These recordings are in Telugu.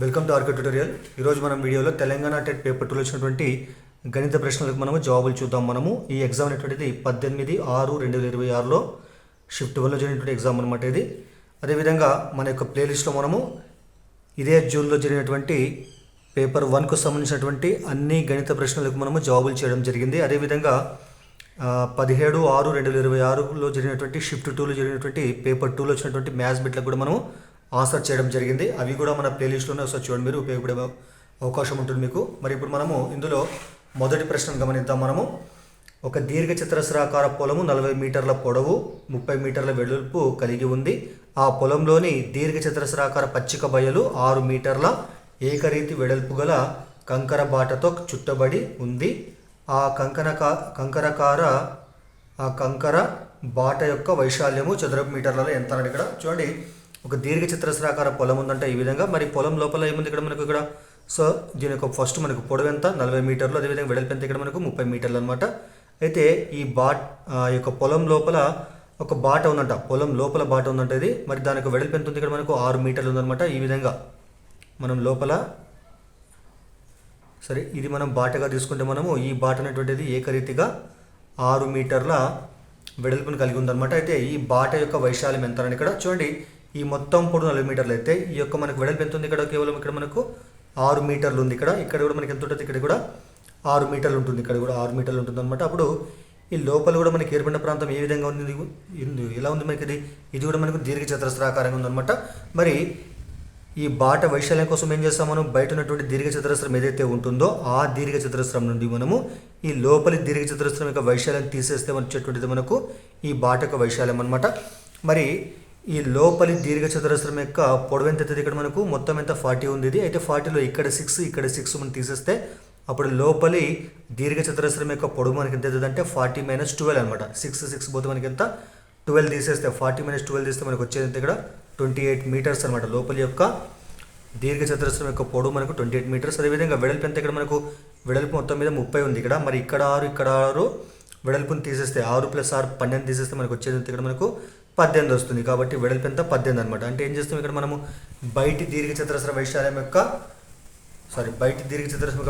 Welcome to RK tutorial. ఈరోజు మనం వీడియోలో తెలంగాణ టెట్ పేపర్ 2 వచ్చినటువంటి గణిత ప్రశ్నలకు మనము జవాబులు చూద్దాం. మనము ఈ ఎగ్జామ్ అనేటువంటిది 18/6/2026లో షిఫ్ట్ 1లో జరిగినటువంటి ఎగ్జామ్ అనమాట ఇది. అదేవిధంగా మన యొక్క ప్లేలిస్ట్లో మనము ఇదే జూన్లో జరిగినటువంటి పేపర్ 1కు సంబంధించినటువంటి అన్ని గణిత ప్రశ్నలకు మనము జవాబులు చేయడం జరిగింది. అదేవిధంగా 17/6/2026లో జరిగినటువంటి షిఫ్ట్ 2లో జరిగినటువంటి పేపర్ 2లో వచ్చినటువంటి మ్యాథ్స్ బిట్లకు కూడా మనము ఆన్సర్ చేయడం జరిగింది. అవి కూడా మన ప్లేలిస్ట్లోనే ఒకసారి చూడండి, మీరు ఉపయోగపడే అవకాశం ఉంటుంది మీకు. మరి ఇప్పుడు మనము ఇందులో మొదటి ప్రశ్నను గమనిద్దాం. మనము ఒక దీర్ఘ చతురస్రాకార పొలము 40 మీటర్ల పొడవు 30 మీటర్ల వెడల్పు కలిగి ఉంది. ఆ పొలంలోని దీర్ఘ చతురస్రాకార పచ్చిక బయలు 6 మీటర్ల ఏకరీతి వెడల్పు గల కంకర బాటతో చుట్టబడి ఉంది. ఆ కంకర బాట యొక్క వైశాల్యము చదరపు మీటర్లలో ఎంత అని ఇక్కడ చూడండి. ఒక దీర్ఘ చతురస్రాకార పొలం ఉందంటే ఈ విధంగా, మరి పొలం లోపల ఏముంది ఇక్కడ మనకు ఇక్కడ. సో దీని యొక్క ఫస్ట్ మనకు పొడవు ఎంత 40 మీటర్లు, అదేవిధంగా వెడల్పు ఎంత ఇక్కడ మనకు 30 మీటర్లు అనమాట. అయితే ఈ యొక్క పొలం లోపల ఒక బాట ఉందంట, పొలం లోపల బాట ఉందంట ఇది. మరి దాని యొక్క వెడల్పు ఎంత ఉంది ఇక్కడ మనకు 6 మీటర్లు ఉందన్నమాట. ఈ విధంగా మనం లోపల సరే ఇది మనం బాటగా తీసుకుంటే మనము ఈ బాట అనేటువంటిది ఏకరీతిగా 6 మీటర్ల వెడల్పును కలిగి ఉందన్నమాట. అయితే ఈ బాట యొక్క వైశాల్యం ఎంత అని ఇక్కడ చూడండి. ఈ మొత్తం పొడవు 40 మీటర్లు అయితే ఈ యొక్క మనకు వెడల్పు ఎంత ఉంది ఇక్కడ, కేవలం ఇక్కడ మనకు 6 మీటర్లు ఉంది. ఇక్కడ కూడా మనకి ఎంత ఉంటుంది, ఇక్కడ కూడా 6 మీటర్లు ఉంటుంది, ఇక్కడ కూడా 6 మీటర్లు ఉంటుంది అనమాట. అప్పుడు ఈ లోపల కూడా మనకి ఏర్పడిన ప్రాంతం ఏ విధంగా ఉంది, ఎలా ఉంది మనకి ఇది కూడా మనకు దీర్ఘ చతురస్రాకారంగా ఉందన్నమాట. మరి ఈ బాట వైశాల్యం కోసం ఏం చేస్తాం మనం, బయట ఉన్నటువంటి దీర్ఘ చతురస్రం ఏదైతే ఉంటుందో ఆ దీర్ఘ చతురస్రం నుండి మనము ఈ లోపలి దీర్ఘ చతురస్రం యొక్క వైశాల్యం తీసేస్తే వచ్చేటువంటిది మనకు ఈ బాట యొక్క వైశాల్యం అనమాట. మరి ఈ లోపలి దీర్ఘ చతురస్రం యొక్క పొడవు ఎంత అవుతుంది ఇక్కడ మనకు, మొత్తం ఎంత 40 ఉంది ఇది. అయితే 40లో ఇక్కడ 6 మనం తీసేస్తే అప్పుడు లోపలి దీర్ఘ చతురస్రం యొక్క పొడవు మనకి ఎంత అవుతుంది అంటే 40 - 12 అనమాట. 6 పోతే మనకి ఎంత 12 తీసేస్తే 40 - 12 తీస్తే మనకు వచ్చేది ఎంత ఇక్కడ 28 మీటర్స్ అనమాట. లోపలి యొక్క దీర్ఘ చతురస్రం యొక్క పొడవు మనకు 28 మీటర్స్. అదేవిధంగా వెడల్పు ఎంత ఇక్కడ మనకు, వెడల్పు మొత్తం మీద 30 ఉంది ఇక్కడ. మరి ఇక్కడ 6 వెడల్పుని తీసేస్తే 6 + 6 12 తీసేస్తే మనకు వచ్చేది ఎంత ఇక్కడ మనకు 18 వస్తుంది. కాబట్టి వెడల్పు ఎంత 18 అనమాట. అంటే ఏం చేస్తాం ఇక్కడ మనము బయటి దీర్ఘ చతురస్ర వైశాల్యం యొక్క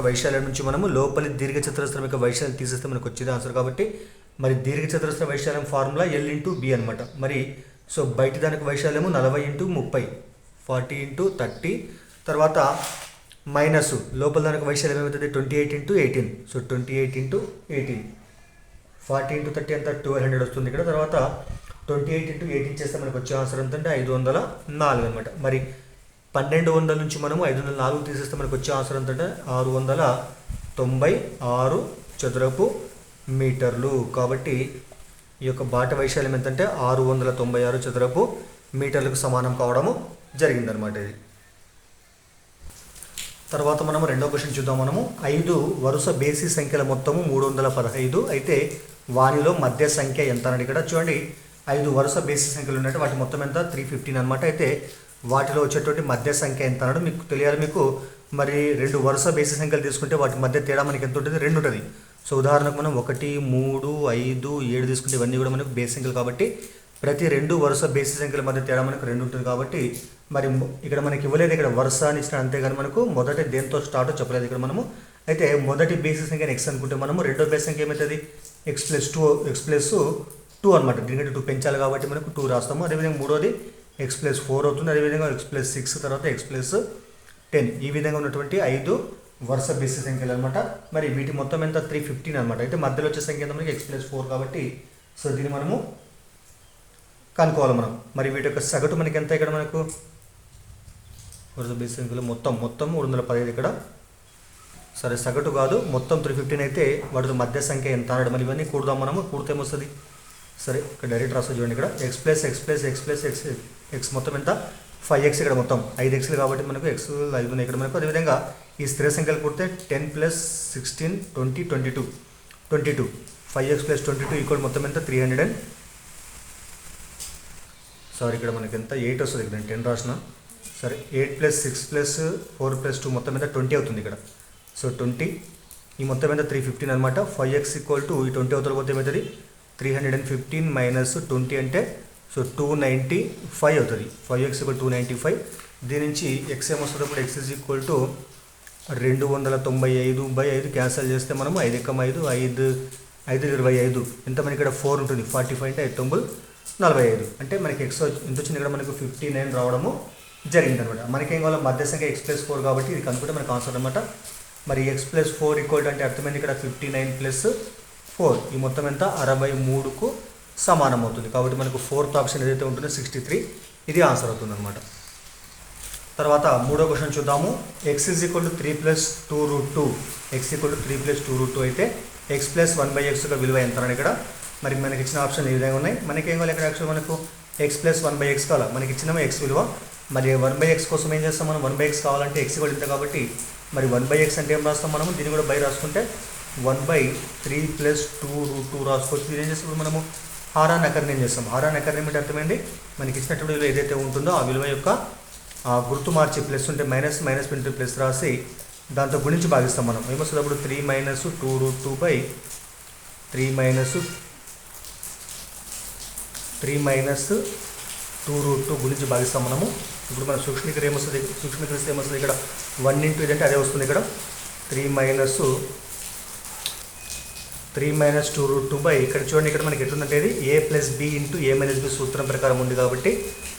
వైశాల్యం నుంచి మనము లోపలి దీర్ఘ చతురస్రం యొక్క వైశాల్యం తీసేస్తే మనకు వచ్చేది ఆన్సర్. కాబట్టి మరి దీర్ఘ చతురస్ర వైశాల్యం ఫార్ములా L × B అనమాట. మరి సో బయటి దానికి వైశాల్యము 40 × 30 40 × 30, తర్వాత మైనస్ లోపల దానికి వైశాల్యం ఏమవుతుంది 28 × 18. సో 28 × 18 40 × 30 అంతా 1200 వస్తుంది ఇక్కడ. తర్వాత 28 × 18 చేస్తే మనకు వచ్చే ఆన్సర్ ఎంత అంటే 504 అనమాట. మరి 1200 నుంచి మనము 504 తీసేస్తే మనకు వచ్చే ఆన్సర్ ఎంత అంటే 696 చదరపు మీటర్లు. కాబట్టి ఈ యొక్క బాట వైశాల్యం ఎంతంటే 696 చదరపు మీటర్లకు సమానం కావడము జరిగిందనమాట ఇది. తర్వాత మనము రెండో క్వశ్చన్ చూద్దాం. మనము 5 వరుస బేసి సంఖ్యల మొత్తము 315 అయితే వానిలో మధ్య సంఖ్య ఎంత అని ఇక్కడ చూడండి. 5 వరుస బేసి సంఖ్యలు ఉన్నట్టు వాటి మొత్తం ఎంత 315 అనమాట. అయితే వాటిలో వచ్చేటువంటి మధ్య సంఖ్య ఎంత అన్నాడు మీకు తెలియాలి. మీకు మరి 2 వరుస బేసి సంఖ్యలు తీసుకుంటే వాటి మధ్య తేడా మనకి ఎంత ఉంటుంది, 2 ఉంటుంది. సో ఉదాహరణకు మనం 1 3 5 7 తీసుకుంటే ఇవన్నీ కూడా మనకు బేసి సంఖ్యలు. కాబట్టి ప్రతి 2 వరుస బేసి సంఖ్యల మధ్య తేడా మనకు 2 ఉంటుంది. కాబట్టి మరి ఇక్కడ మనకి ఇవ్వలేదు, ఇక్కడ వరుస అని ఇచ్చిన, అంతేగాని మనకు మొదటి దేంతో స్టార్ట్ చెప్పలేదు ఇక్కడ మనము. అయితే మొదటి బేసి సంఖ్యని x అనుకుంటే మనము రెండో బేసి సంఖ్య ఏమవుతుంది x + 2 అనమాట. దీనికంటే 2 పెంచాలి కాబట్టి మనకు 2 రాస్తాము. అదేవిధంగా మూడోది x + 4 అవుతుంది. అదేవిధంగా x + 6, తర్వాత x + 10. ఈ విధంగా ఉన్నటువంటి 5 వరుస బేసి సంఖ్యలు అనమాట. మరి వీటి మొత్తం ఎంత 315 అనమాట. అయితే మధ్యలో వచ్చే సంఖ్య ఎంత మనకి x + 4 కాబట్టి సో దీన్ని మనము కనుక్కోవాలి మనం. మరి వీటి యొక్క సగటు మనకి ఎంత ఇక్కడ మనకు వరుస బేసి సంఖ్యలు మొత్తం 315 ఇక్కడ. సరే సగటు కాదు, మొత్తం 315 అయితే వాటి మధ్య సంఖ్య ఎంత అన్నాడు. మరి ఇవన్నీ కూడదాం మనము, కూడితే ఏమొస్తుంది. సరే ఇక్కడ డైరెక్ట్ రాస్తా చూడండి. ఇక్కడ x మొత్తం ఎంత 5x, ఇక్కడ మొత్తం 5xలు కాబట్టి మనకు x 5 ఉన్నాయి ఇక్కడ మనకు. అదేవిధంగా ఈ స్థిర సంఖ్యలు కూడితే 10 + 16 20 22 5x + 22 ఈక్వల్ మొత్తం ఎంత 300. సారీ ఇక్కడ మనకి ఎంత 8 వస్తుంది, ఇక్కడ 10 రాసిన. సరే 8 + 6 + 4 + 2 మొత్తం ఎంత 20 అవుతుంది ఇక్కడ. సో 20 ఈ మొత్తం ఎంత 315 అనమాట. 5x = ఈ 20 అవుతుంది పోతే ఏమవుతుంది 315 - 20 అంటే సో 295 అవుతుంది. 5x = 295 దీని నుంచి ఎక్స్ ఏమొస్తుంది? ఇప్పుడు X is equal to 295/5 cancel చేస్తే మనము 5 × 5 5 5 25 ఎంత మనకి ఇక్కడ 4 ఉంటుంది. 45 అంటే 5 9 45 అంటే మనకి ఎక్స్ ఎంత వచ్చింది ఇక్కడ మనకు 59 రావడము జరిగింది అనమాట. మనకేం కావాలి? మధ్య సంఖ్య x + 4 కాబట్టి ఇది కనుక్కుంటే మనకు ఆన్సర్ అనమాట. మరి x + 4 ఈక్వల్ అంటే అర్థమైంది ఇక్కడ 59 + 4 ఈ మొత్తం ఎంత 63కు సమానం అవుతుంది. కాబట్టి మనకు ఫోర్త్ ఆప్షన్ ఏదైతే ఉంటుందో 63 ఇది ఆన్సర్ అవుతుంది అనమాట. తర్వాత మూడో క్వశ్చన్ చూద్దాము. x = 3 + 2√2 x = 3 + 2√2 అయితే x + 1/x యొక్క విలువ ఎంత అని ఇక్కడ మరి మనకి ఇచ్చిన ఆప్షన్ ఈ విధంగా ఉన్నాయి. మనకి ఏం కావాలి? ఇక్కడ యాక్చువల్ మనకు x + 1/x కావాలి. మనకి ఇచ్చినమో x విలువ. మరి 1/x కోసం ఏం చేస్తాం మనం? 1/x కావాలంటే x కూడా ఇంత కాబట్టి మరి 1/x అంటే ఏం రాస్తాం మనము? దీన్ని కూడా బై రాసుకుంటే 1/3 + 2√2 రాసుకోవచ్చు. దీని ఏం చేస్తాం మనము? హారాన్ని అకర్ణయం చేస్తాం. హారాన్ని అకర్ణయం అంటే అర్థమైంది మనకి ఇచ్చినటువంటి విలువ ఏదైతే ఉంటుందో ఆ విలువ యొక్క గుర్తు మార్చి ప్లస్ ఉంటే మైనస్ పిండి ప్లస్ రాసి దాంతో గుణించి భాగిస్తాం మనం. ఏమొస్తుంది అప్పుడు? 3 - 2√2/3 - 2√2 గురించి భాగిస్తాం మనము. ఇప్పుడు మన సూక్ష్మీకరణ ఏమొస్తుంది? సూక్ష్మీకరిస్తే ఏమొస్తుంది? ఇక్కడ 1 × ఇది అంటే అదే వస్తుంది. ఇక్కడ 3 - 2√2 ఇక్కడ చూడండి. ఇక్కడ మనకి ఎట్లుందంటే ఇది a + b × a - b సూత్రం ప్రకారం ఉంది కాబట్టి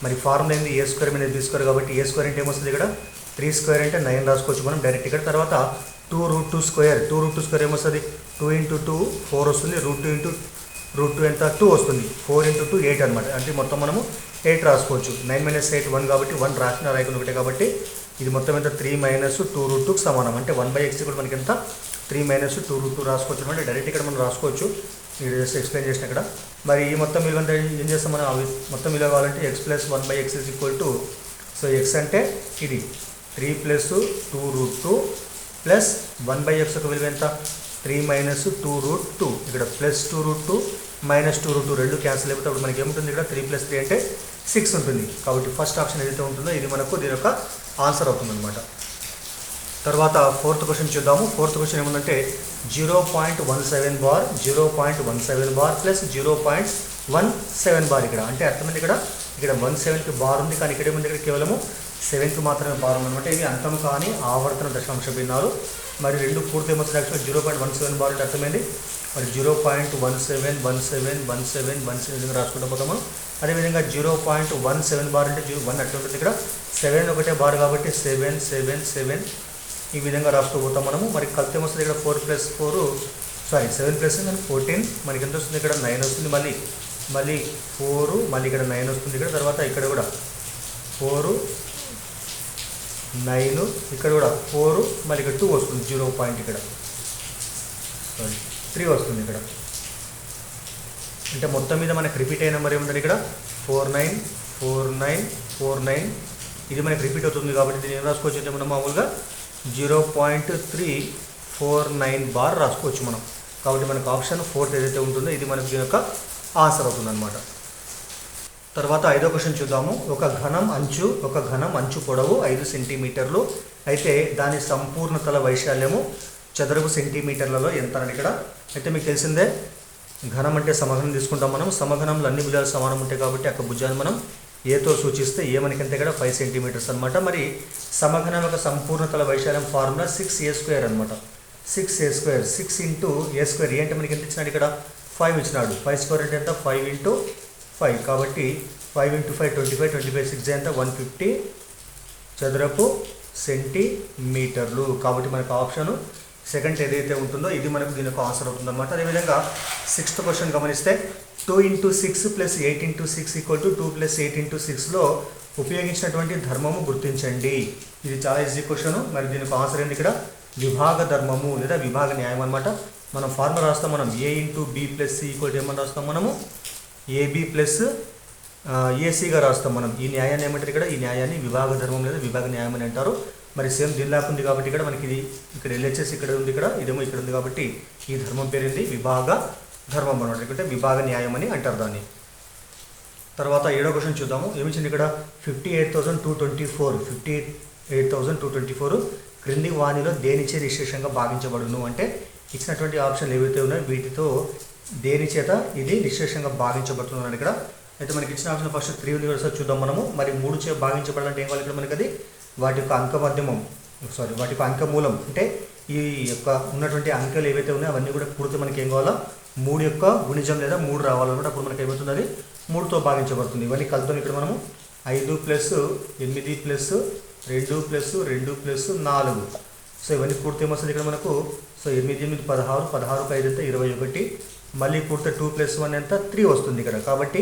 మరి ఫార్ములా ఏంది? a² - b² కాబట్టి a² అంటే ఏమొస్తుంది? ఇక్కడ 3² అంటే 9 రాసుకోవచ్చు మనం డైరెక్ట్ ఇక్కడ. తర్వాత 2√2² ఏమొస్తుంది? 2 × 2 4 వస్తుంది. √2 × √2 ఎంత? 2 వస్తుంది. 4 × 2 8 అనమాట. అంటే మొత్తం మనము 8 రాసుకోవచ్చు. 9 - 8 1 కాబట్టి 1 రాసిన రాయకుండా ఒకటే కాబట్టి ఇది మొత్తం ఎంత? 3 - 2√2కు సమానం. అంటే 1/x కూడా మనకి ఎంత? 3 - 2√2 రాసుకోవచ్చు. అంటే డైరెక్ట్ ఇక్కడ మనం రాసుకోవచ్చు. మీరు జస్ట్ ఎక్స్ప్లెయిన్ చేసిన ఇక్కడ మరి ఈ మొత్తం విలువ అంటే ఏం చేస్తాం మనం? మొత్తం విలువ కావాలంటే x + 1/x = సో x అంటే ఇది 3 + 2√2 ప్లస్ 1/x యొక్క విలువ ఎంత? 3 - 2√2 ఇక్కడ ప్లస్ 2√2 మైనస్ 2√2 రెండు క్యాన్సిల్ అయిపోతే అప్పుడు మనకి ఏముంటుంది? ఇక్కడ 3 + 3 అంటే 6 ఉంటుంది. కాబట్టి ఫస్ట్ ఆప్షన్ ఏదైతే ఉంటుందో ఇది మనకు దీని యొక్క ఆన్సర్ అవుతుంది అనమాట. తర్వాత ఫోర్త్ క్వశ్చన్ చూద్దాము. ఫోర్త్ క్వశ్చన్ ఏముందంటే 0.17 బార్ 0.17 బార్ ప్లస్ 0.17 బార్ ఇక్కడ అంటే అర్థమైంది. ఇక్కడ 17కి బార్ ఉంది కానీ ఇక్కడ ఏముంది? ఇక్కడ కేవలము 7కి మాత్రమే బార్ ఉందన్నమాట. ఇవి అంతం కానీ ఆవర్తన దశాంశ భిన్నాలు. మరి రెండు పూర్తి ఏమొస్తుంది? యాక్చువల్ 0.17 బార్ అంటే అర్థమైంది. మరి 0.17 విధంగా రాసుకుంటూ పోతాము. అదేవిధంగా 0.17 బార్ అంటే 1 అట్లా ఉంటుంది. ఇక్కడ 7 ఒకటే బార్ కాబట్టి 7 7 7 ఈ విధంగా రాస్తూ పోతాం మనము. మరి కలిపితే ఏమొస్తుంది? ఇక్కడ 7 + 14 మనకి ఎంత వస్తుంది? ఇక్కడ 9 వస్తుంది. మళ్ళీ 4 మళ్ళీ ఇక్కడ 9 వస్తుంది. ఇక్కడ తర్వాత ఇక్కడ కూడా 4 9 ఇక్కడ కూడా 4 మళ్ళీ ఇక్కడ 2 వస్తుంది. 0. ఇక్కడ 3 వస్తుంది. ఇక్కడ అంటే మొత్తం మీద మనకి రిపీట్ అయిన నెంబర్ ఏముందండి? ఇక్కడ 49 49 49 ఇది మనకి రిపీట్ అవుతుంది కాబట్టి దీన్ని ఏం రాసుకోవచ్చు అంటే మనం మామూలుగా 0.349 బార్ రాసుకోవచ్చు మనం. కాబట్టి మనకు ఆప్షన్ 4 ఏదైతే ఉంటుందో ఇది మనకి దీని యొక్క ఆన్సర్ అవుతుంది అనమాట. తర్వాత ఐదో క్వశ్చన్ చూద్దాము. ఒక ఘనం అంచు పొడవు 5 సెంటీమీటర్లు అయితే దాని సంపూర్ణ తల వైశాల్యము చదరపు సెంటీమీటర్లలో ఎంత అని ఇక్కడ అయితే మీకు తెలిసిందే. ఘనం అంటే సమఘనం తీసుకుంటాం మనం. సమఘనంలో అన్ని భుజాలు సమానం ఉంటాయి కాబట్టి అక్కడ భుజాన్ని మనం ఏతో సూచిస్తే ఏ మనకంటే ఇక్కడ 5 సెంటీమీటర్స్ అనమాట. మరి సమఘనం యొక్క సంపూర్ణ తల వైశాల్యం ఫార్ములా 6a² అనమాట. 6a². 6 × a². ఏ అంటే మనకి ఎంత ఇచ్చినాడు? ఇక్కడ 5 ఇచ్చినాడు. 5² అంటే ఎంత? 5 × 5 కాబట్టి 5 × 5 25 25 6 ఎంత? 150 చదరపు సెంటీమీటర్లు. కాబట్టి మనకు ఆప్షన్ సెకండ్ ఏదైతే ఉంటుందో ఇది మనకు దీని యొక్క ఆన్సర్ అవుతుంది అనమాట. అదేవిధంగా 6th క్వశ్చన్ గమనిస్తే 2 × 6 + 8 × 6 = 2 + 8 × 6లో ఉపయోగించినటువంటి ధర్మము గుర్తించండి. ఇది చాలా ఈజీ క్వశ్చన్. మరి దీనికి ఆన్సర్ ఏంటి? ఇక్కడ విభాగ ధర్మము లేదా విభాగ న్యాయం అనమాట. మనం ఫార్ములా రాస్తాం. మనం a × b + c = ఏమని రాస్తాం? మనము ab + ac రాస్తాం మనం. ఈ న్యాయాన్ని ఏమంటారు? ఇక్కడ ఈ న్యాయాన్ని విభాగ ధర్మం లేదా విభాగ న్యాయం అని అంటారు. మరి సేమ్ దీనిలాగా ఉంది కాబట్టి ఇక్కడ మనకి ఇది ఇక్కడ LHS ఇక్కడ ఉంది, ఇక్కడ ఇదేమో ఇక్కడ ఉంది కాబట్టి ఈ ధర్మం పేరుంది విభాగ ధర్మం అనమాట. అంటే విభాగ న్యాయం అని అంటారు దాన్ని. తర్వాత 7వ క్వశ్చన్ చూద్దాము. ఏమిచ్చింది ఇక్కడ? 58,224 క్రింది వాణిలో దేనిచే నిశ్శేషంగా భాగించబడును అంటే ఇచ్చినటువంటి ఆప్షన్లు ఏవైతే ఉన్నాయో వీటితో దేని చేత ఇది నిశ్శేషంగా భాగించబడుతుంది ఇక్కడ అయితే మనకి ఇచ్చిన ఆప్షన్ ఫస్ట్ 3 ఉంది కదా సార్, చూద్దాం మనము. మరి 3 చే భాగించబడాలంటే ఏం కావాలి ఇక్కడ మనకి? అది వాటి యొక్క అంకమధ్యమం, వాటి యొక్క అంకమూలం, అంటే ఈ యొక్క ఉన్నటువంటి అంకెలు ఏవైతే ఉన్నాయో అవన్నీ కూడా పూర్తి మనకి ఏం కావాలా? 3 యొక్క గుణిజం లేదా 3 రావాలన్నమాట. అప్పుడు మనకి ఏమవుతుంది? అది 3తో భాగించబడుతుంది. ఇవన్నీ కలుపుతాం ఇక్కడ మనము. 5 + 8 + 2 + 2 + 4. సో ఇవన్నీ పూర్తి ఏమొస్తుంది ఇక్కడ మనకు? సో 8 8 16, 16 × 5 ఎంత? 21. మళ్ళీ పూర్తి 2 + 1 ఎంత? 3 వస్తుంది ఇక్కడ. కాబట్టి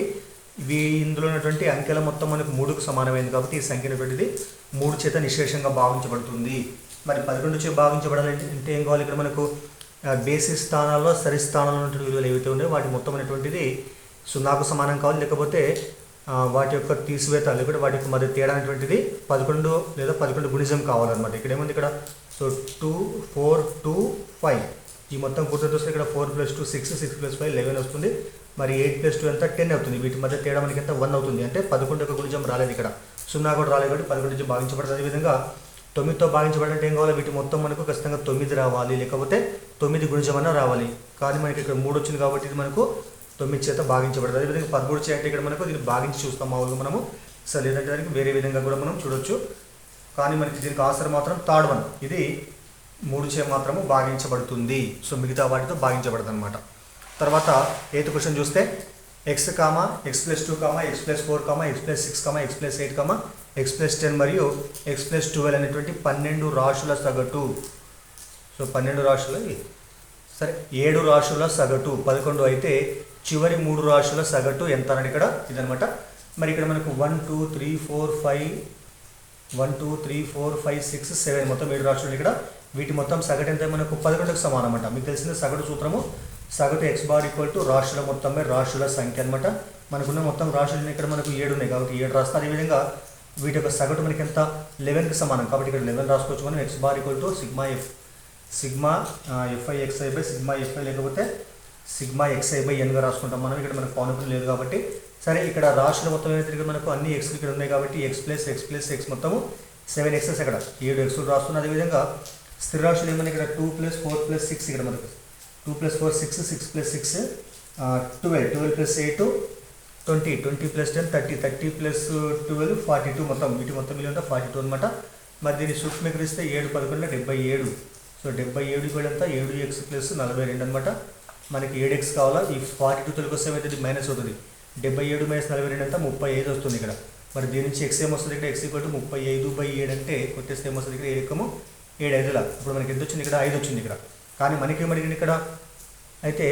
ఇవి ఇందులో ఉన్నటువంటి అంకెల మొత్తం మనకు 3కు సమానమైంది. కాబట్టి ఈ సంఖ్య అనేటువంటిది 3 చేత నిశేషంగా భావించబడుతుంది. మరి 11 చే భావించబడాలంటే ఏం కావాలి ఇక్కడ మనకు? బేసిస్ స్థానాల్లో సరి స్థానాల్లో ఉన్నటువంటి విలువలు ఏవైతే ఉన్నాయో వాటి మొత్తం అనేటువంటిది 0కు సమానం కావాలి, లేకపోతే వాటి యొక్క తీసివేత లేకపోతే వాటి యొక్క మధ్య తేడా అనేటువంటిది 11 లేదా 11 గుణిజం కావాలన్నమాట. ఇక్కడ ఏముంది ఇక్కడ? సో 2 4 2 5 ఈ మొత్తం గుర్తొస్తే ఇక్కడ 4 + 2 6, 6 + 5 11 వస్తుంది. మరి 8 + 2 ఎంత? 10 అవుతుంది. వీటి మధ్య తేడా మనకి ఎంత? 1 అవుతుంది. అంటే 11 యొక్క గుణిజం రాలేదు ఇక్కడ, 0 కూడా రాలేదు కాబట్టి 11 నుంచి భాగించబడుతుంది. అదేవిధంగా 9తో భాగించబడాలంటే ఏం కావాలి? వీటి మొత్తం మనకు ఖచ్చితంగా 9 రావాలి, లేకపోతే 9 గుణిజం అన్న రావాలి. కానీ మనకి ఇక్కడ 3 వచ్చింది కాబట్టి ఇది మనకు 9 చేత భాగించబడుతుంది. అదేవిధంగా 13 చే అంటే ఇక్కడ మనకు దీన్ని భాగించి చూస్తాం మామూలుగా మనము. సో లేదంటే దానికి వేరే విధంగా కూడా మనం చూడొచ్చు. కానీ మనకి దీనికి ఆన్సర్ మాత్రం థర్డ్ వన్, ఇది 3 చే మాత్రము భాగించబడుతుంది. సో మిగతా వాటితో భాగించబడుతుంది అనమాట. తర్వాత 8th క్వశ్చన్ చూస్తే x, x + 2, x + 4, x + 6, x + 8, x + 10 మరియు x + 12 అనేటువంటి 12 రాశుల సగటు. సో 12 రాశుల సరే 7 రాశుల సగటు 11 అయితే చివరి 3 రాశుల సగటు ఎంత అని ఇక్కడ ఇదనమాట. మరి ఇక్కడ మనకు 1 2 3 4 5 1 2 3 4 5 6 7 మొత్తం 7 రాశులు ఇక్కడ. వీటి మొత్తం సగటు ఎంత? మనకు 11కు సమానం అనమాట. మీకు తెలిసిన సగటు సూత్రము సగటు x బార్ = రాశుల మొత్తమే రాశుల సంఖ్య అనమాట. మనకున్న మొత్తం రాశులు ఇక్కడ మనకు 7 ఉన్నాయి కాబట్టి 7 రాస్తాం. అదేవిధంగా వీటి యొక్క సగటు మనకి ఎంత? 11కి సమానం కాబట్టి ఇక్కడ 11 రాసుకోవచ్చు మనం. x బార్ = సిగ్మా fi/fi లేకపోతే xi/n గా రాసుకుంటాం మనం. ఇక్కడ మనకు పౌనపుని లేదు కాబట్టి సరే. ఇక్కడ రాశుల మొత్తం ఏమైతే మనకు అన్ని x ఇక్కడ ఉన్నాయి కాబట్టి x + x మొత్తము 7x అక్కడ 7 x రాస్తున్నాం. అదేవిధంగా స్థిర రాశులు ఏమన్నా ఇక్కడ 2 + 4 + 6 ఇక్కడ మనకు 2 + 4 6, 6 + 6 12, 12 + 8 20, 20 + 10 30, 30 + 12 42 మొత్తం వీటి మొత్తం విలువ 42 అనమాట. మరి దీన్ని సూక్ష్మీకరిస్తే 7 11 77. సో 77 కూడా ఎంత? 7x + 42 అనమాట. మనకి 7x కావాలా? ఈ 42 తొలగిస్తే ఏమైతుంది? మైనస్ అవుతుంది. 77 - 42 ఎంత? 35 వస్తుంది ఇక్కడ. మరి దీని నుంచి x ఏమొస్తుంది? ఇక్కడ x = 35/7 అంటే కొట్టేస్తే ఏమొస్తుంది? ఇక్కడ 7 7 ఇప్పుడు మనకి ఎంత వచ్చింది? ఇక్కడ 5 వచ్చింది ఇక్కడ. కానీ మనకి ఏమడిగింది ఇక్కడ? అయితే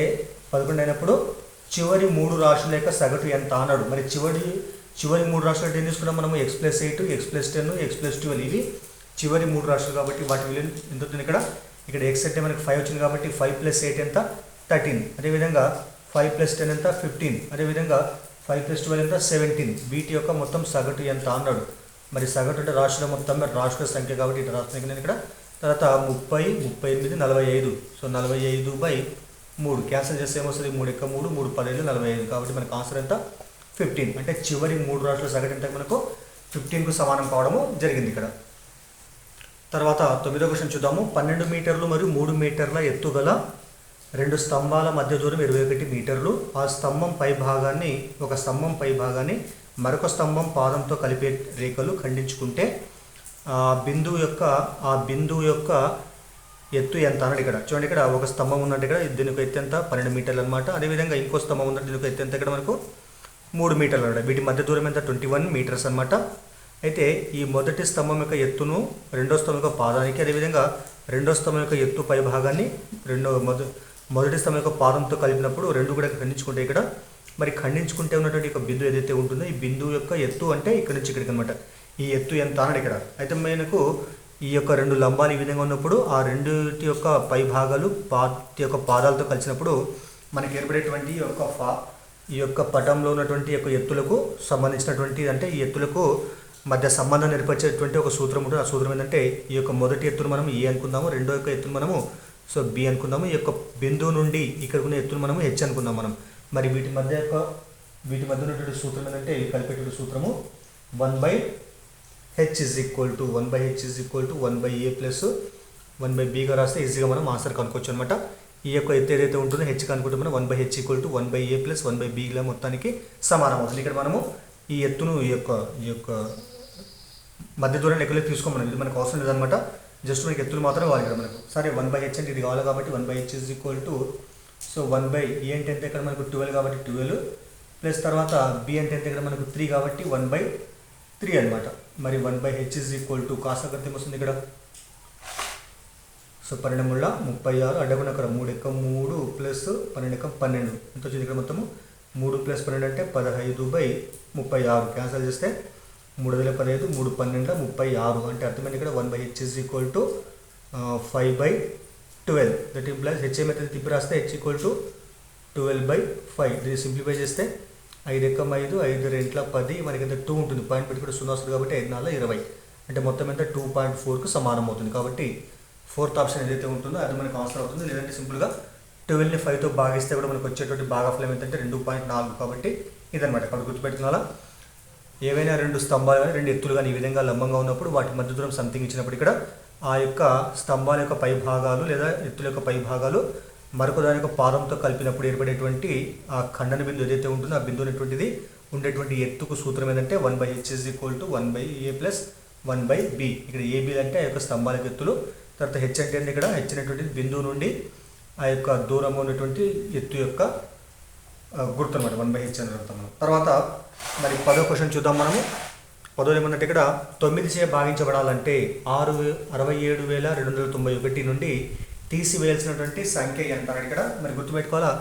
11 అయినప్పుడు చివరి 3 రాశుల యొక్క సగటు ఎంత అన్నాడు. మరి చివరి 3 రాశులు అంటే ఏం తీసుకున్నాం మనము? x + 8, x + 10, x + 12 ఇవి చివరి 3 రాశులు కాబట్టి వాటి విలువ ఎంత అవుతుంది ఇక్కడ? ఇక్కడ x అంటే మనకి 5 వచ్చింది కాబట్టి 5 + 8 ఎంత? 13. అదేవిధంగా 5 + 10 ఎంత? 15. అదేవిధంగా 5 + 12 ఎంత? 17. వీటి యొక్క మొత్తం సగటు ఎంత అన్నాడు. మరి సగటు అంటే రాశుల మొత్తం రాశుల సంఖ్య కాబట్టి ఇటు రాస్తున్నాను నేను ఇక్కడ. తర్వాత 30, 38, 45. సో 45/3 క్యాన్సిల్ చేస్తే ఏమొస్తుంది? 3 × 3 3 15 45 కాబట్టి మనకు ఆన్సర్ ఎంత? 15. అంటే చివరి 3 రాశుల సగటు అంటే మనకు 15కు సమానం కావడము జరిగింది ఇక్కడ. తర్వాత 9వ క్వశ్చన్ చూద్దాము. 12 మీటర్లు మరియు 3 మీటర్ల ఎత్తు గల 2 స్తంభాల మధ్య దూరం 21 మీటర్లు. ఆ స్తంభం పై భాగాన్ని మరొక స్తంభం పాదంతో కలిపే రేఖలు ఖండించుకుంటే ఆ బిందువు యొక్క ఎత్తు ఎంత అన్నాడు ఇక్కడ. చూడండి, ఇక్కడ ఒక స్తంభం ఉన్నట్టు ఇక్కడ దీనికి ఎత్తు ఎంత? 12 మీటర్లు అనమాట. అదేవిధంగా ఇంకో స్తంభం ఉన్నట్టు దీనికి ఎత్తు ఎంత? ఇక్కడ మనకు 3 మీటర్లు అన్నమాట. వీటి మధ్య దూరం ఎంత? 21 మీటర్స్ అనమాట. అయితే ఈ మొదటి స్తంభం యొక్క ఎత్తును రెండో స్తంభం యొక్క పాదానికి, అదేవిధంగా రెండో స్తంభం యొక్క ఎత్తు పై భాగాన్ని మొదటి స్తంభం యొక్క పాదంతో కలిపినప్పుడు రెండు కూడా ఖండించుకుంటే ఇక్కడ మరి ఖండించుకుంటే ఉన్నటువంటి ఒక బిందువు ఏదైతే ఉంటుందో ఈ బిందువు యొక్క ఎత్తు అంటే ఇక్కడ నుంచి ఇక్కడికి అనమాట. ఈ ఎత్తు ఎంత అన్నాడు ఇక్కడ. అయితే మనకు ఈ యొక్క 2 లంబాలు ఈ విధంగా ఉన్నప్పుడు ఆ రెండుటి యొక్క పై భాగాలు వాటి యొక్క పాదాలతో కలిసినప్పుడు మనకి ఏర్పడేటువంటి ఈ యొక్క పటంలో ఉన్నటువంటి యొక్క ఎత్తులకు సంబంధించినటువంటి అంటే ఈ ఎత్తులకు మధ్య సంబంధం ఏర్పరిచేటువంటి ఒక సూత్రం ఉంటుంది. ఆ సూత్రం ఏంటంటే ఈ యొక్క మొదటి ఎత్తును మనం ఏ అనుకుందాము, రెండో యొక్క ఎత్తును మనము సో బి అనుకుందాము. ఈ యొక్క బిందువు నుండి ఇక్కడ ఉన్న ఎత్తును మనము హెచ్ అనుకుందాం మనం. మరి వీటి మధ్య ఉన్నటువంటి సూత్రం ఏంటంటే కలిపేటువంటి సూత్రము 1/h = 1/a + 1/b గా రాస్తే ఈజీగా మనం ఆన్సర్ కనుక్కోవచ్చు అనమాట. ఈ యొక్క ఎత్తు ఏదైతే ఉంటుందో హెచ్ కనుకుంటే మనం 1/h = 1/a + 1/b ల మొత్తానికి సమానం అవుతుంది. ఇక్కడ మనము ఈ ఎత్తును ఈ యొక్క మధ్య దూరం లెక్కలోకి తీసుకోమనం. ఇది మనకు అవసరం లేదనమాట. జస్ట్ మనకి ఎత్తులు మాత్రం కావాలి ఇక్కడ మనకు. సరే 1/h అంటే ఇది కావాలి కాబట్టి 1/h సో 1/a అంటే ఎంత ఇక్కడ మనకు 12 కాబట్టి 12 ప్లస్ తర్వాత b అంటే ఎంత ఇక్కడ మనకు 3 కాబట్టి 1/3 అనమాట. మరి 1/h కాస్త కర్త ఏమొస్తుంది ఇక్కడ సో 12 36 అడ్డగుణ అక్కడ 3 × 3 ప్లస్ 12 × 12 ఎంత వచ్చింది ఇక్కడ మొత్తము 3 + 12 అంటే 15/36 క్యాన్సల్ చేస్తే 3/15 3 12 36 అంటే అర్థమైంది ఇక్కడ 1/h = 5/12 దట్ ఇంప్లైస్ h ఏమైతే తిప్పి రాస్తే h = 12/5 దీన్ని సింప్లిఫై చేస్తే 5 × 5 5 2 10 మనకి ఎంత 2 ఉంటుంది పాయింట్ పెట్టి కూడా 0 వస్తుంది కాబట్టి 5 4 20 అంటే మొత్తం ఎంత 2.4కు సమానం అవుతుంది. కాబట్టి ఫోర్త్ ఆప్షన్ ఏదైతే ఉంటుందో అది మనకు ఆన్సర్ అవుతుంది. లేదంటే సింపుల్గా 12ని 5తో భాగిస్తే కూడా మనకు వచ్చేటువంటి భాగఫలం ఏంటంటే 2.4 కాబట్టి ఇదనమాట. కాబట్టి గుర్తుపెట్టుకోవాలా ఏవైనా రెండు స్తంభాలు కానీ రెండు ఎత్తులు కానీ ఈ విధంగా లంబంగా ఉన్నప్పుడు వాటి మధ్య దూరం సంథింగ్ ఇచ్చినప్పుడు ఇక్కడ ఆ యొక్క స్తంభాల యొక్క పై భాగాలు లేదా ఎత్తుల యొక్క పై భాగాలు మరొక దాని యొక్క పాదంతో కలిపినప్పుడు ఏర్పడేటువంటి ఆ ఖండన బిందు ఏదైతే ఉంటుందో ఆ బిందు అనేటువంటిది ఉండేటువంటి ఎత్తుకు సూత్రం ఏంటంటే 1/h = 1/a + 1/b. ఇక్కడ ab అంటే ఆ యొక్క స్తంభాల ఎత్తులు, తర్వాత హెచ్ అంటే ఇక్కడ హెచ్ అనేటువంటిది బిందువు నుండి ఆ యొక్క దూరంగా ఉన్నటువంటి ఎత్తు యొక్క గుర్తు అనమాట 1/h అని అర్థం. తర్వాత మరి 10వ క్వశ్చన్ చూద్దాం మనము. 10వ ఏమన్నట్టు ఇక్కడ 9 చే భాగించబడాలంటే 67,291 నుండి తీసివేయాల్సినటువంటి సంఖ్య ఎంత అని ఇక్కడ మరి గుర్తుపెట్టుకోవాలా.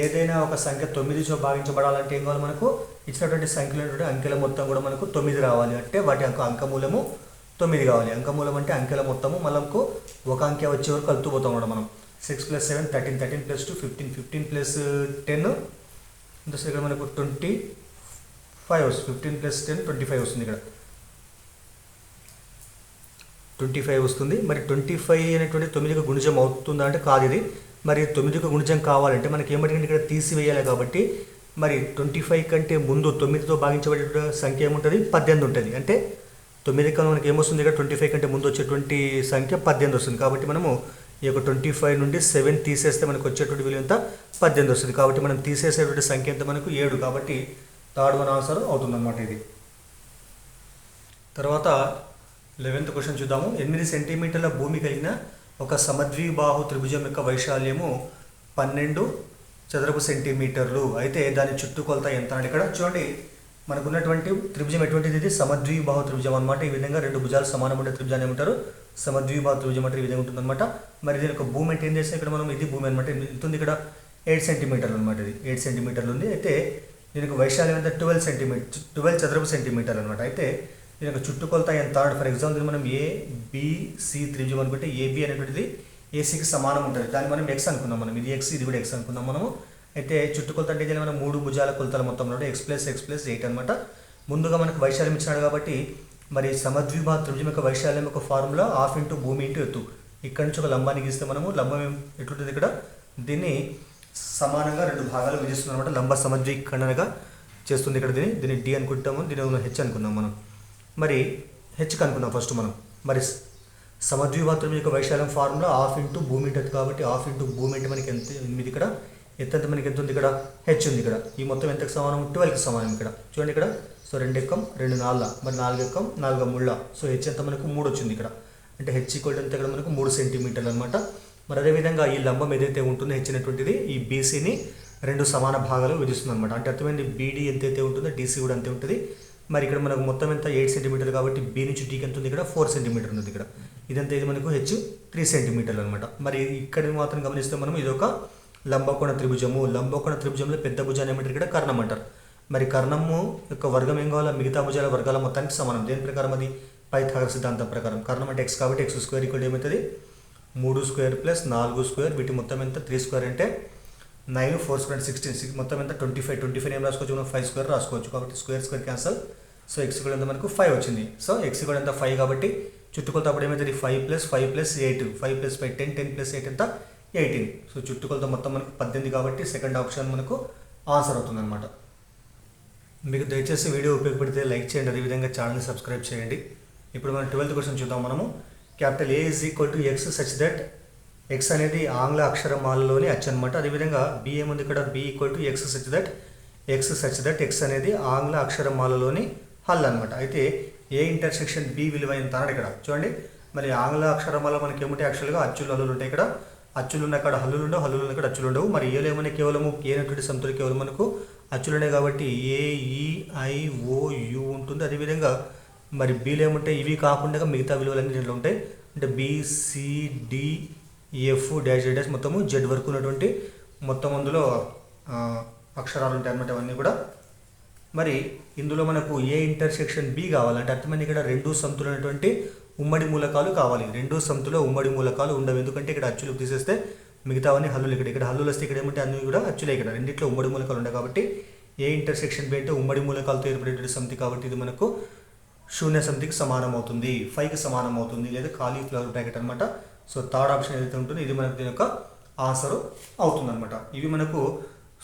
ఏదైనా ఒక సంఖ్య 9 చే భాగించబడాలంటే ఏం కావాలి మనకు ఇచ్చినటువంటి సంఖ్యలు అంకెల మొత్తం కూడా మనకు 9 రావాలి. అంటే వాటి అంకమూలము 9 కావాలి. అంకమూలం అంటే అంకెల మొత్తము మనకు ఒక అంకె వచ్చే వరకు కలుపుతూ పోతాం కూడా మనం. 6 + 7 13 13 + 2 15 15 + 10 ఇంత ఇక్కడ మనకు 25 వస్తుంది. 15 + 10 25 వస్తుంది. ఇక్కడ 25 వస్తుంది. మరి 25 అనేటువంటి 9కి గుణిజం అవుతుందా అంటే కాదు ఇది. మరి 9కి గుణిజం కావాలంటే మనకి ఏమంటే ఇక్కడ తీసివేయాలి కాబట్టి మరి 25 కంటే ముందు 9తో భాగించబడే సంఖ్య ఏముంటుంది 18 ఉంటుంది. అంటే 9 కన్నా మనకి ఏమొస్తుంది ఇక్కడ 25 కంటే ముందు వచ్చేటువంటి సంఖ్య 18 వస్తుంది. కాబట్టి మనము ఈ యొక్క 25 నుండి 7 తీసేస్తే మనకు వచ్చేటువంటి విలువ ఎంత 18 వస్తుంది. కాబట్టి మనం తీసేసేటువంటి సంఖ్య ఎంత మనకు 7 కాబట్టి థర్డ్ వన్ ఆన్సర్ అవుతుందన్నమాట ఇది. తర్వాత 11th క్వశ్చన్ చూద్దాము. 8 సెంటీమీటర్ల భూమి కలిగిన ఒక సమద్విబాహు త్రిభుజం యొక్క వైశాల్యము 12 చదరపు సెంటీమీటర్లు అయితే దాని చుట్టుకొలత ఎంత అని ఇక్కడ చూడండి. మనకున్నటువంటి త్రిభుజం ఎటువంటిది ఇది సమద్విబాహు త్రిభుజం అనమాట. ఈ విధంగా రెండు భుజాలు సమానం ఉండే త్రిభుజాన్ని ఏమంటారు సమద్విబాహు త్రిభుజం అంటే ఈ విధంగా ఉంటుందన్నమాట. మరి దీని యొక్క భూమి అంటే ఏం చేస్తే ఇక్కడ మనం ఇది భూమి అనమాట. ఇంతుంది ఇక్కడ 8 సెంటీమీటర్లు అనమాట. ఇది 8 సెంటీమీటర్లు ఉంది. అయితే దీనికి వైశాల్యం ఎంత 12 చదరపు సెంటీమీటర్లు అనమాట. అయితే దీని యొక్క చుట్టుకొలత ఎంత ఫర్ ఎగ్జాంపుల్ మనం ఏబిసి త్రిభుజం అనుకుంటే ఏబి అనేటువంటిది ఏసీకి సమానం ఉంటుంది. దాన్ని మనం ఎక్స్ అనుకుందాం. మనం ఇది ఎక్స్ ఇది కూడా ఎక్స్ అనుకుందాం మనము. అయితే చుట్టుకొలత అంటే మనం 3 భుజాల కొలతల మొత్తం x + 8 అనమాట. ముందుగా మనకు వైశాల్యం ఇచ్చినాడు కాబట్టి మరి సమద్విబాహు త్రిభుజం యొక్క వైశాల్యం యొక్క ఫార్ములా ½ × భూమి × ఎత్తు. ఇక్కడ నుంచి ఒక లంబాన్ని గీస్తే మనము లంబం ఎట్లుంటుంది ఇక్కడ దీన్ని సమానంగా 2 భాగాలు విధిస్తుంది అనమాట. లంబ సమద్విఖండనగా చేస్తుంది ఇక్కడ దీన్ని డి అనుకుంటాము. దీని హెచ్ అనుకుందాం మనం. మరి హెచ్ కనుక్కుందాం ఫస్ట్ మనం. మరి సమద్విబాహు త్రిభుజం యొక్క వైశాల్యం ఫార్ములా ½ × భూమి × ఎత్తు కాబట్టి ½ × భూమి అంటే మనకి ఎంత 8 ఇక్కడ ఎత్తు ఎంత మనకి ఎంత ఉంది ఇక్కడ హెచ్ ఉంది. ఇక్కడ ఈ మొత్తం ఎంతకు సమానం 12కి సమానం. ఇక్కడ చూడండి ఇక్కడ సో 2 ఎక్కం 2 4 మరి 4 ఎక్కం 4 3 సో హెచ్ ఎంత మనకు 3 వచ్చింది ఇక్కడ. అంటే హెచ్ ఈక్వల్ ఎంత ఇక్కడ మనకు 3 సెంటీమీటర్లు అనమాట. మరి అదేవిధంగా ఈ లంబం ఏదైతే ఉంటుందో హెచ్ అనేటువంటిది ఈ బీసీని 2 సమాన భాగాలు విధిస్తుంది అనమాట. అంటే అర్థమైంది బీడీ ఎంతైతే ఉంటుందో డీసీ కూడా అంతే ఉంటుంది. మరి ఇక్కడ మనకు మొత్తం ఎంత 8 సెంటీమీటర్లు కాబట్టి బి నుంచి డీకి ఎంత ఉంది ఇక్కడ 4 సెంటీమీటర్ ఉంది ఇక్కడ. ఇదంతా ఇది మనకు హెచ్ 3 సెంటీమీటర్లు అనమాట. మరి ఇక్కడ మాత్రం గమనిస్తే మనం ఇది ఒక లంబకోణ త్రిభుజము. లంబకోణ త్రిభుజంలో పెద్ద భుజాన్ని ఏమంటారు ఇక్కడ కర్ణం అంటారు. మరి కర్ణము యొక్క వర్గం ఏం కావాలా మిగతా భుజాల వర్గాల మొత్తానికి సమానం. దేని ప్రకారం అది పైథాగరస్ సిద్ధాంతం ప్రకారం. కర్ణం అంటే ఎక్స్ కాబట్టి x² ఏమవుతుంది 3² + 4² వీటి మొత్తం ఎంత 3² అంటే 9 4² 16 మొత్తం ఎంత 25 ఏం రాసుకోవచ్చు మనం 5² రాసుకోవచ్చు. కాబట్టి స్క్వేర్ క్యాన్సల్. సో x కూడా ఎంత మనకు 5 వచ్చింది. సో x కూడా ఎంత 5 కాబట్టి చుట్టుకొలత అప్పుడు ఏమవుతుంది 5 + 5 + 8 5 + 5 10 10 + 8 ఎంత 18. సో చుట్టుకొలత మొత్తం మనకు 18 కాబట్టి సెకండ్ ఆప్షన్ మనకు ఆన్సర్ అవుతుంది అనమాట. మీకు దయచేసి వీడియో ఉపయోగపడితే లైక్ చేయండి. అదేవిధంగా ఛానల్ని సబ్స్క్రైబ్ చేయండి. ఇప్పుడు మనం 12th క్వశ్చన్ చూద్దాం మనము. Capital A = x such that x అనేది ఆంగ్ల అక్షరమాలలోని అచ్చు అనమాట. అదేవిధంగా బి ఏముంది ఇక్కడ, b equal to x such that x అనేది ఆంగ్ల అక్షరమాలలోని హల్ అనమాట. అయితే ఏ ఇంటర్సెక్షన్ బి విలువ ఎంత అన్నాడు ఇక్కడ చూడండి. మరి ఆంగ్ల అక్షరమాల మనకి ఏముంటాయి, యాక్చువల్గా అచ్చులు హల్లులు ఉంటాయి. ఇక్కడ అచ్చులు ఉన్న అక్కడ హల్లులు ఉండవు, హల్లులు ఉన్న అక్కడ అచ్చులు ఉండవు. మరి ఏలో ఏమైనా కేవలము ఏ అనేటువంటి సంతులు కేవలం మనకు అచ్చులు ఉన్నాయి కాబట్టి ఏ ఈ ఐ ఓ యు ఉంటుంది. అదేవిధంగా మరి బీలో ఏముంటాయి, ఇవి కాకుండా మిగతా విలువలన్నీ దీంట్లో ఉంటాయి. అంటే BCDF డాష్ మొత్తము జెడ్ వరకు ఉన్నటువంటి మొత్తం అందులో అక్షరాలు ఉంటాయి అన్నమాట అవన్నీ కూడా. మరి ఇందులో మనకు ఏ ఇంటర్సెక్షన్ బి కావాలంటే అర్థమైంది, ఇక్కడ రెండు సంతులు అనేటువంటి ఉమ్మడి మూలకాలు కావాలి. రెండు సంతులో ఉమ్మడి మూలకాలు ఉండవు, ఎందుకంటే ఇక్కడ అచ్చులు తీసేస్తే మిగతావన్నీ హల్లులు. ఇక్కడ హల్లులు వస్తే ఇక్కడ ఏమంటే అన్నీ కూడా అచ్చులే. ఇక్కడ రెండిట్లో ఉమ్మడి మూలకాలు ఉంటాయి కాబట్టి ఏ ఇంటర్సెక్షన్ బి అంటే ఉమ్మడి మూలకాలతో ఏర్పడేటువంటి సమితి కాబట్టి ఇది మనకు శూన్య సమితికి సమానం అవుతుంది, 5కి సమానం అవుతుంది, లేదా ఖాళీ ఫ్లవర్ బ్రాకెట్ అనమాట. సో థర్డ్ ఆప్షన్ ఏదైతే ఉంటుందో ఇది మనకు దీని యొక్క ఆన్సర్ అవుతుంది అనమాట. ఇవి మనకు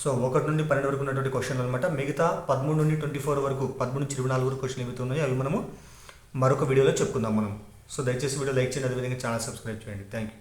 1 నుండి 12 వరకు ఉన్నటువంటి క్వశ్చన్లు అనమాట. మిగతా 13 నుండి 24 వరకు, 13 నుంచి 24 వరకు క్వశ్చన్లు ఏవైతే ఉన్నాయో అవి మనము మరొక వీడియోలో చెప్పుకుందాం మనం. సో దయచేసి వీడియో లైక్ చేయండి, అదేవిధంగా ఛానల్ సబ్స్క్రైబ్ చేయండి. Thank you.